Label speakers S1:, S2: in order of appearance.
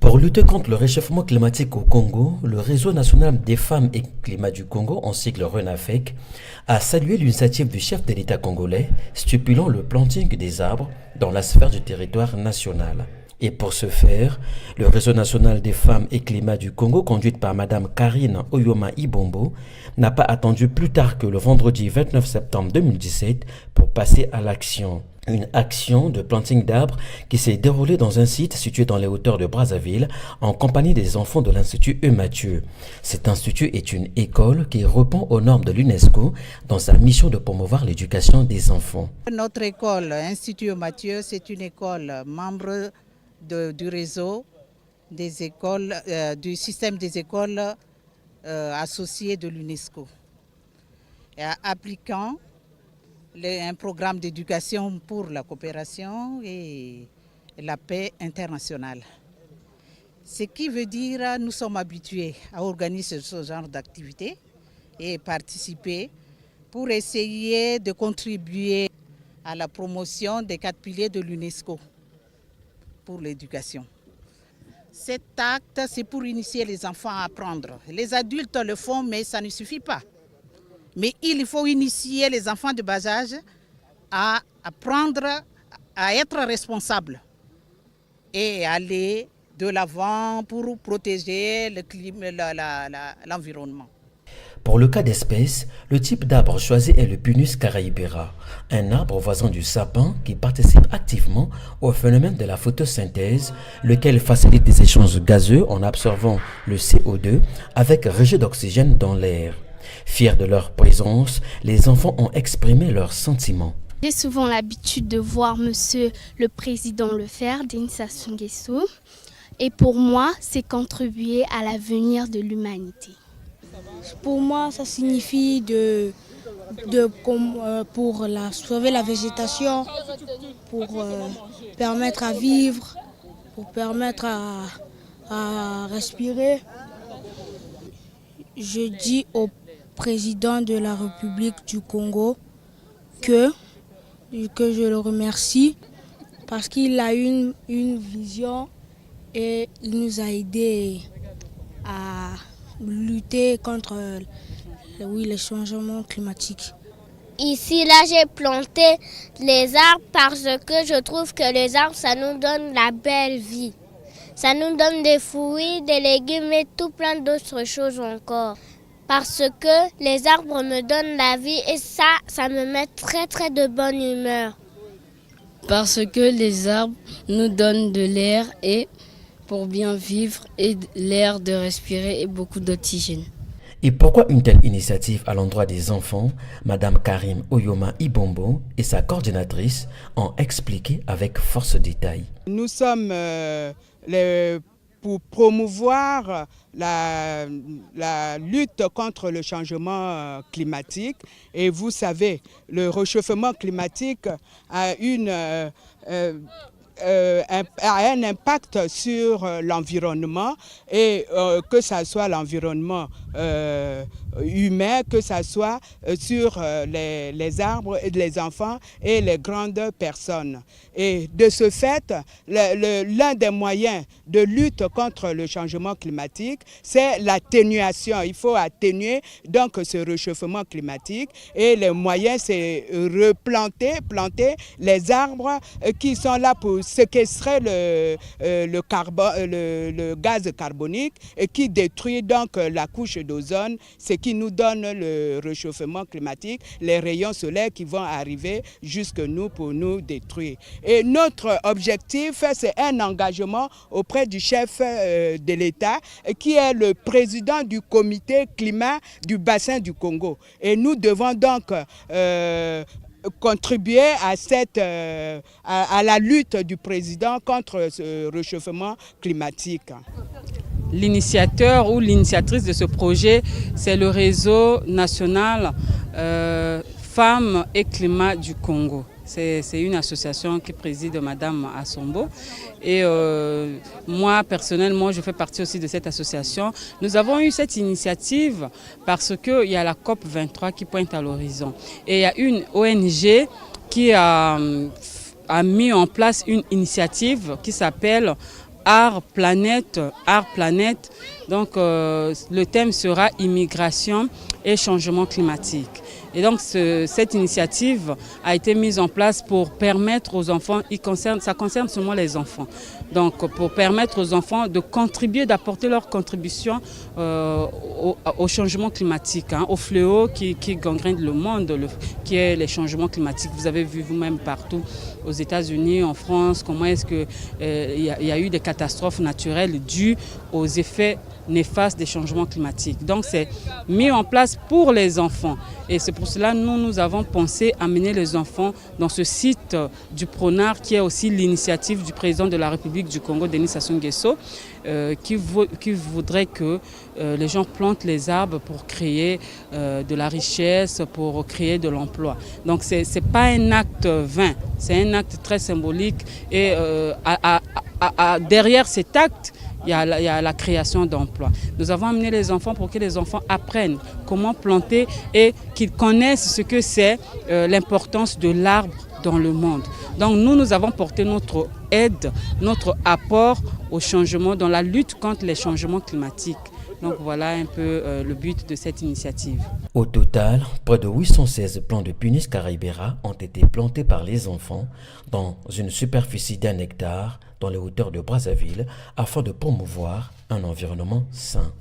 S1: Pour lutter contre le réchauffement climatique au Congo, le Réseau national des femmes et climat du Congo, en sigle RENAFEC, a salué l'initiative du chef de l'État congolais stipulant le planting des arbres dans la sphère du territoire national. Et pour ce faire, le Réseau national des femmes et climat du Congo, conduite par Madame Karine Oyoma Ibombo, n'a pas attendu plus tard que le vendredi 29 septembre 2017 pour passer à l'action. Une action de planting d'arbres qui s'est déroulée dans un site situé dans les hauteurs de Brazzaville en compagnie des enfants de l'Institut Eumathieu. Cet institut est une école qui répond aux normes de l'UNESCO dans sa mission de promouvoir l'éducation des enfants.
S2: Notre école, Institut Eumathieu, c'est une école membre du réseau des écoles, du système des écoles associées de l'UNESCO. Appliquant un programme d'éducation pour la coopération et la paix internationale. Ce qui veut dire que nous sommes habitués à organiser ce genre d'activités et participer pour essayer de contribuer à la promotion des 4 piliers de l'UNESCO pour l'éducation. Cet acte, c'est pour initier les enfants à apprendre. Les adultes le font, mais ça ne suffit pas. Mais il faut initier les enfants de bas âge à apprendre à être responsables et aller de l'avant pour protéger le climat, l'environnement.
S1: Pour le cas d'espèce, le type d'arbre choisi est le Pinus caraïbera, un arbre voisin du sapin qui participe activement au phénomène de la photosynthèse, lequel facilite des échanges gazeux en absorbant le CO2 avec rejet d'oxygène dans l'air. Fiers de leur présence, les enfants ont exprimé leurs sentiments.
S3: J'ai souvent l'habitude de voir Monsieur le Président le faire, Denis Sassou Nguesso, et pour moi, c'est contribuer à l'avenir de l'humanité.
S4: Pour moi, ça signifie pour sauver la végétation, pour permettre à vivre, pour permettre à respirer. Je dis au président de la République du Congo que je le remercie parce qu'il a une vision et il nous a aidés à lutter contre les changements climatiques.
S5: Ici, là, j'ai planté les arbres parce que je trouve que les arbres, ça nous donne la belle vie. Ça nous donne des fruits, des légumes et tout plein d'autres choses encore. Parce que les arbres me donnent la vie et ça me met très très de bonne humeur.
S6: Parce que les arbres nous donnent de l'air et pour bien vivre et l'air de respirer et beaucoup d'oxygène.
S1: Et pourquoi une telle initiative à l'endroit des enfants? Madame Karine Oyoma Ibombo et sa coordinatrice ont expliqué avec force détail.
S7: Nous sommes pour promouvoir la lutte contre le changement climatique. Et vous savez, le réchauffement climatique a un impact sur l'environnement et que ce soit l'environnement humain, que ce soit sur les arbres et les enfants et les grandes personnes. Et de ce fait, l'un des moyens de lutte contre le changement climatique, c'est l'atténuation. Il faut atténuer donc ce réchauffement climatique et les moyens, c'est planter les arbres qui sont là pour séquestrer le gaz carbonique et qui détruit donc la couche d'ozone, ce qui nous donne le réchauffement climatique, les rayons solaires qui vont arriver jusque nous pour nous détruire. Et notre objectif, c'est un engagement auprès du chef de l'État qui est le président du comité climat du bassin du Congo. Et nous devons donc contribuer à la lutte du président contre ce réchauffement climatique.
S8: L'initiateur ou l'initiatrice de ce projet, c'est le réseau national Femmes et Climat du Congo. C'est une association qui préside Madame Assombo. Et moi, personnellement, je fais partie aussi de cette association. Nous avons eu cette initiative parce qu'il y a la COP 23 qui pointe à l'horizon. Et il y a une ONG qui a mis en place une initiative qui s'appelle Art Planète. Donc le thème sera immigration et changement climatique. Et donc cette initiative a été mise en place pour permettre aux enfants, ça concerne seulement les enfants, donc pour permettre aux enfants de contribuer, d'apporter leur contribution au changement climatique, au fléau qui gangrène le monde, qui est les changements climatiques. Vous avez vu vous-même partout, aux États-Unis, en France, comment est-ce qu'il y a eu des catastrophes naturelles dues aux effets néfastes des changements climatiques. Donc c'est mis en place pour les enfants. Et c'est pour cela que nous avons pensé amener les enfants dans ce site du Pronard, qui est aussi l'initiative du président de la République du Congo, Denis Sassou Nguesso, qui voudrait que les gens plantent les arbres pour créer de la richesse, pour créer de l'emploi. Donc ce n'est pas un acte vain, c'est un acte très symbolique. Et derrière cet acte, il y a la création d'emplois. Nous avons amené les enfants pour que les enfants apprennent comment planter et qu'ils connaissent ce que c'est l'importance de l'arbre dans le monde. Donc nous avons porté notre aide, notre apport au changement, dans la lutte contre les changements climatiques. Donc voilà un peu le but de cette initiative.
S1: Au total, près de 816 plants de Punis caraibera ont été plantés par les enfants dans une superficie d'1 hectare dans les hauteurs de Brazzaville afin de promouvoir un environnement sain.